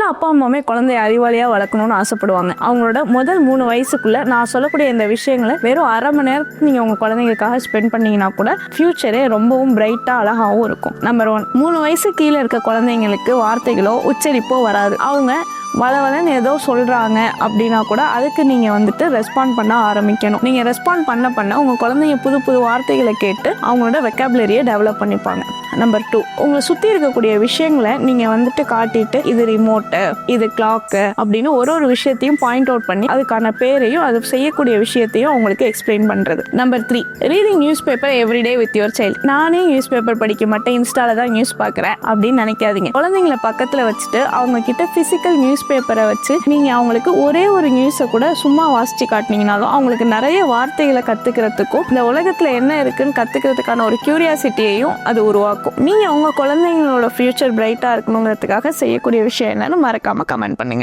எல்லா அப்பா அம்மாவுமே குழந்தைய அறிவாளியாக வளர்க்கணும்னு ஆசைப்படுவாங்க. அவங்களோட முதல் 3 வயசுக்குள்ள நான் சொல்லக்கூடிய இந்த விஷயங்களை வெறும் அரை மணி நேரத்துக்கு நீங்கள் உங்கள் குழந்தைங்களுக்காக ஸ்பெண்ட் பண்ணீங்கன்னா கூட ஃபியூச்சரே ரொம்பவும் பிரைட்டாக அழகாகவும் இருக்கும். நம்பர் 1, 3 வயசு கீழே இருக்க குழந்தைங்களுக்கு வார்த்தைகளோ உச்சரிப்போ வராது. அவங்க வளவலன்னு ஏதோ சொல்கிறாங்க அப்படின்னா கூட அதுக்கு நீங்கள் வந்துட்டு ரெஸ்பாண்ட் பண்ண ஆரம்பிக்கணும். நீங்கள் ரெஸ்பாண்ட் பண்ண உங்கள் குழந்தைங்க புது புது வார்த்தைகளை கேட்டு அவங்களோட வெக்காபுலரியை டெவலப் பண்ணிப்பாங்க. நம்பர் 2, உங்களை சுற்றி இருக்கக்கூடிய விஷயங்களை நீங்கள் வந்துட்டு காட்டிட்டு இது ரிமோட்டு, இது கிளாக்கு அப்படின்னு ஒரு விஷயத்தையும் பாயிண்ட் அவுட் பண்ணி அதுக்கான பேரையும் அது செய்யக்கூடிய விஷயத்தையும் அவங்களுக்கு எக்ஸ்பிளைன் பண்ணுறது. Number 3, reading news paper everyday with your child. நானே நியூஸ் பேப்பர் படிக்க மாட்டேன், இன்ஸ்டால தான் நியூஸ் பார்க்குறேன் அப்படின்னு நினைக்காதீங்க. குழந்தைங்களை பக்கத்தில் வச்சுட்டு அவங்க கிட்ட ஃபிசிக்கல் நியூஸ் பேப்பரை வச்சு நீங்கள் அவங்களுக்கு ஒரு நியூஸை கூட சும்மா வாசித்து காட்டினீங்கனாலும் அவங்களுக்கு நிறைய வார்த்தைகளை கற்றுக்கிறதுக்கும் இந்த உலகத்தில் என்ன இருக்குன்னு கற்றுக்கிறதுக்கான ஒரு கியூரியாசிட்டியையும் அது உருவாக்கும். நீங்கள் உங்கள் குழந்தைங்களோட ஃபியூச்சர் பிரைட்டாக இருக்கணுங்கிறதுக்காக செய்யக்கூடிய விஷயம் என்னன்னு மறக்காமல் கமெண்ட் பண்ணுங்கள்.